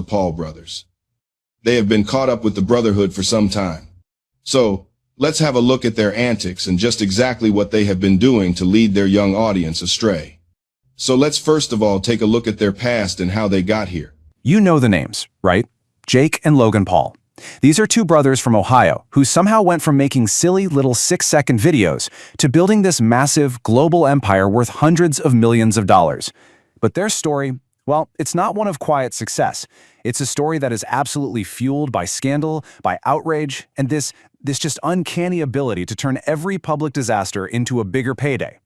the Paul brothers. They have been caught up with the Brotherhood for some time. So, let's have a look at their antics and just exactly what they have been doing to lead their young audience astray. So let's first of all take a look at their past and how they got here. You know the names, right? Jake and Logan Paul. These are two brothers from Ohio who somehow went from making silly little 6-second videos to building this massive global empire worth hundreds of millions of dollars. But their story, well, it's not one of quiet success. It's a story that is absolutely fueled by scandal, by outrage, and this just uncanny ability to turn every public disaster into a bigger payday.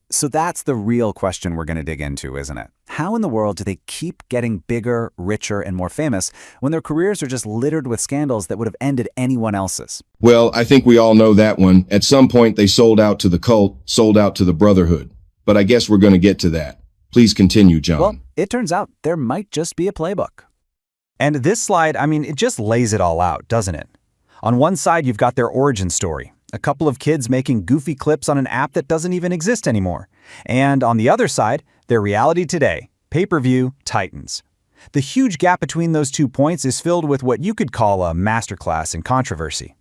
So that's the real question we're going to dig into, isn't it? How in the world do they keep getting bigger, richer, and more famous when their careers are just littered with scandals that would have ended anyone else's? Well, I think we all know that one. At some point, they sold out to the cult, sold out to the Brotherhood. But I guess we're going to get to that. Please continue, John. Well, it turns out there might just be a playbook. And this slide, it just lays it all out, doesn't it? On one side, you've got their origin story. A couple of kids making goofy clips on an app that doesn't even exist anymore. And on the other side, their reality today, pay-per-view Titans. The huge gap between those 2 points is filled with what you could call a masterclass in controversy.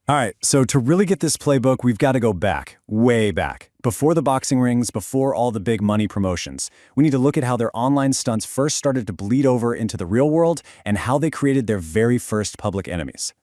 All right, so to really get this playbook, we've got to go back, way back. Before the boxing rings, before all the big money promotions. We need to look at how their online stunts first started to bleed over into the real world and how they created their very first public enemies.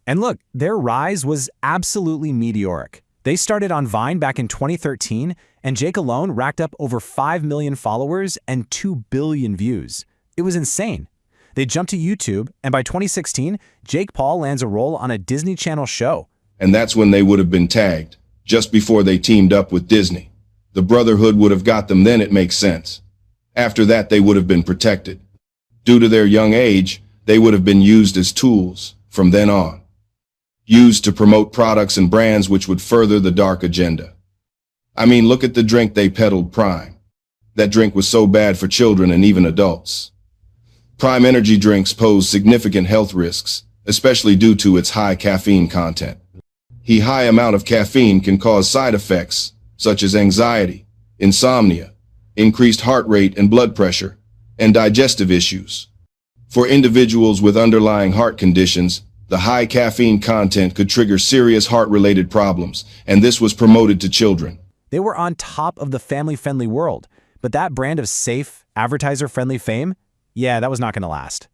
And look, their rise was absolutely meteoric. They started on Vine back in 2013, and Jake alone racked up over 5 million followers and 2 billion views. It was insane. They jumped to YouTube, and by 2016, Jake Paul lands a role on a Disney Channel show. And that's when they would have been tagged, just before they teamed up with Disney. The Brotherhood would have got them, then it makes sense. After that, they would have been protected. Due to their young age, they would have been used as tools from then on. Used to promote products and brands which would further the dark agenda. Look at the drink they peddled, Prime. That drink was so bad for children and even adults. Prime energy drinks pose significant health risks, especially due to its high caffeine content. The high amount of caffeine can cause side effects, such as anxiety, insomnia, increased heart rate and blood pressure, and digestive issues. For individuals with underlying heart conditions, the high caffeine content could trigger serious heart-related problems, and this was promoted to children. They were on top of the family-friendly world, but that brand of safe, advertiser-friendly fame, yeah, that was not going to last.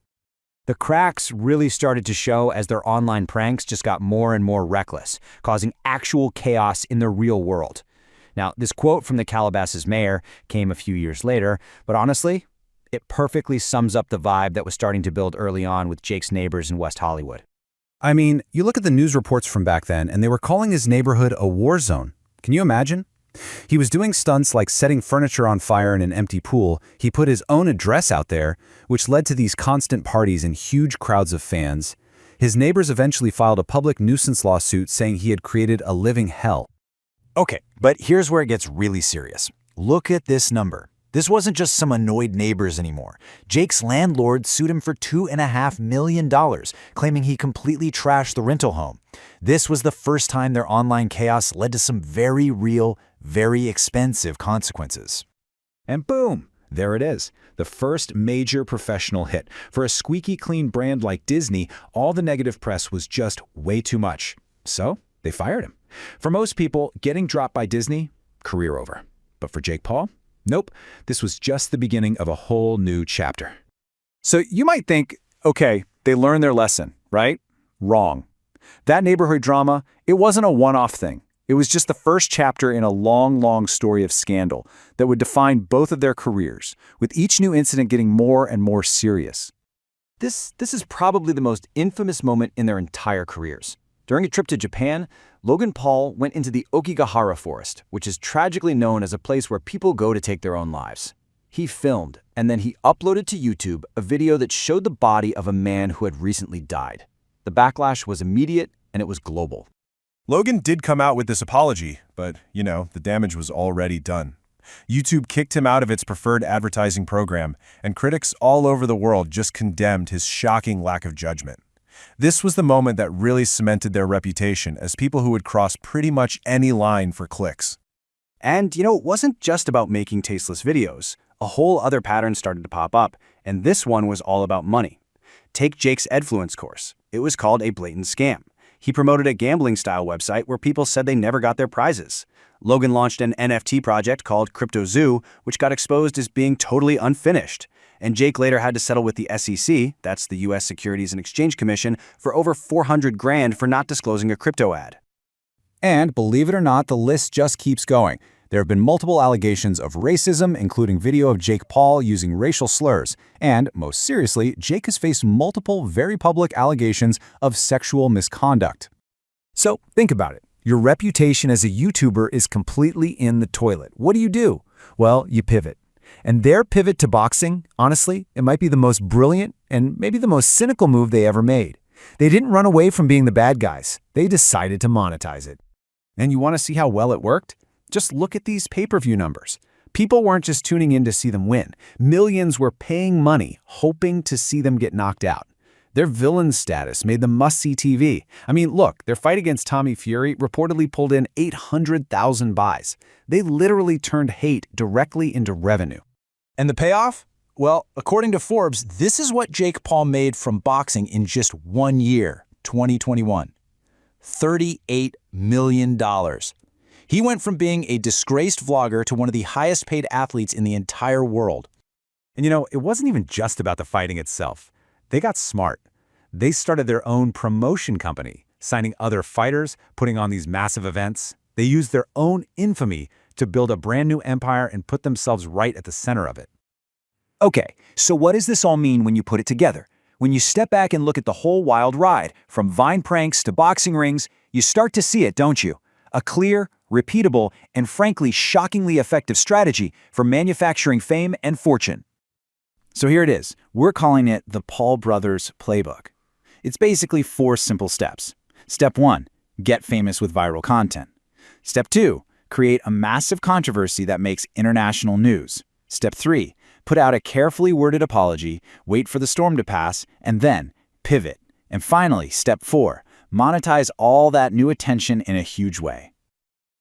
The cracks really started to show as their online pranks just got more and more reckless, causing actual chaos in the real world. Now, this quote from the Calabasas mayor came a few years later, but honestly, it perfectly sums up the vibe that was starting to build early on with Jake's neighbors in West Hollywood. You look at the news reports from back then, and they were calling his neighborhood a war zone. Can you imagine? He was doing stunts like setting furniture on fire in an empty pool. He put his own address out there, which led to these constant parties and huge crowds of fans. His neighbors eventually filed a public nuisance lawsuit saying he had created a living hell. Okay, but here's where it gets really serious. Look at this number. This wasn't just some annoyed neighbors anymore. Jake's landlord sued him for $2.5 million, claiming he completely trashed the rental home. This was the first time their online chaos led to some very real, very expensive consequences. And boom, there it is. The first major professional hit. For a squeaky clean brand like Disney, all the negative press was just way too much. So they fired him. For most people, getting dropped by Disney, career over. But for Jake Paul, nope, this was just the beginning of a whole new chapter. So you might think, okay, they learned their lesson, right? Wrong. That neighborhood drama, it wasn't a one-off thing. It was just the first chapter in a long, long story of scandal that would define both of their careers, with each new incident getting more and more serious. This is probably the most infamous moment in their entire careers. During a trip to Japan, Logan Paul went into the Okigahara forest, which is tragically known as a place where people go to take their own lives. He filmed, and then he uploaded to YouTube a video that showed the body of a man who had recently died. The backlash was immediate, and it was global. Logan did come out with this apology, but, the damage was already done. YouTube kicked him out of its preferred advertising program, and critics all over the world just condemned his shocking lack of judgment. This was the moment that really cemented their reputation as people who would cross pretty much any line for clicks. And, it wasn't just about making tasteless videos. A whole other pattern started to pop up, And this one was all about money. Take Jake's Edfluence course. It was called a blatant scam. He promoted a gambling-style website where people said they never got their prizes. Logan launched an NFT project called CryptoZoo, which got exposed as being totally unfinished. And Jake later had to settle with the SEC, that's the U.S. Securities and Exchange Commission, for over $400,000 for not disclosing a crypto ad. And believe it or not, the list just keeps going. There have been multiple allegations of racism, including video of Jake Paul using racial slurs. And, most seriously, Jake has faced multiple very public allegations of sexual misconduct. So, think about it. Your reputation as a YouTuber is completely in the toilet. What do? Well, you pivot. And their pivot to boxing, honestly, it might be the most brilliant and maybe the most cynical move they ever made. They didn't run away from being the bad guys. They decided to monetize it. And you want to see how well it worked? Just look at these pay-per-view numbers. People weren't just tuning in to see them win. Millions were paying money, hoping to see them get knocked out. Their villain status made them must-see TV. I mean, look, their fight against Tommy Fury reportedly pulled in 800,000 buys. They literally turned hate directly into revenue. And the payoff? Well, according to Forbes, this is what Jake Paul made from boxing in just 1 year, 2021. $38 million. He went from being a disgraced vlogger to one of the highest-paid athletes in the entire world. And it wasn't even just about the fighting itself. They got smart. They started their own promotion company, signing other fighters, putting on these massive events. They used their own infamy to build a brand new empire and put themselves right at the center of it. Okay, so what does this all mean when you put it together? When you step back and look at the whole wild ride, from Vine pranks to boxing rings, you start to see it, don't you? A clear, repeatable, and frankly shockingly effective strategy for manufacturing fame and fortune. So here it is. We're calling it the Paul Brothers Playbook. It's basically 4 simple steps. Step 1, get famous with viral content. Step 2, create a massive controversy that makes international news. Step 3, put out a carefully worded apology, wait for the storm to pass, and then pivot. And finally, step 4, monetize all that new attention in a huge way.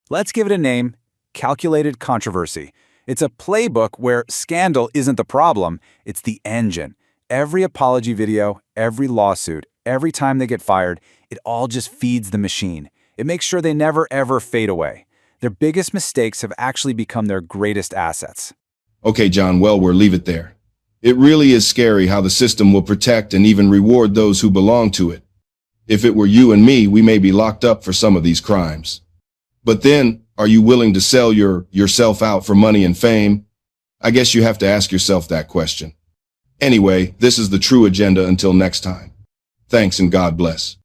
Let's give it a name: calculated controversy. It's a playbook where scandal isn't the problem, it's the engine. Every apology video, every lawsuit, every time they get fired, it all just feeds the machine. It makes sure they never ever fade away. Their biggest mistakes have actually become their greatest assets. Okay, John, well, we'll leave it there. It really is scary how the system will protect and even reward those who belong to it. If it were you and me, we may be locked up for some of these crimes. But then, are you willing to sell yourself out for money and fame? I guess you have to ask yourself that question. Anyway, this is the True Agenda until next time. Thanks and God bless.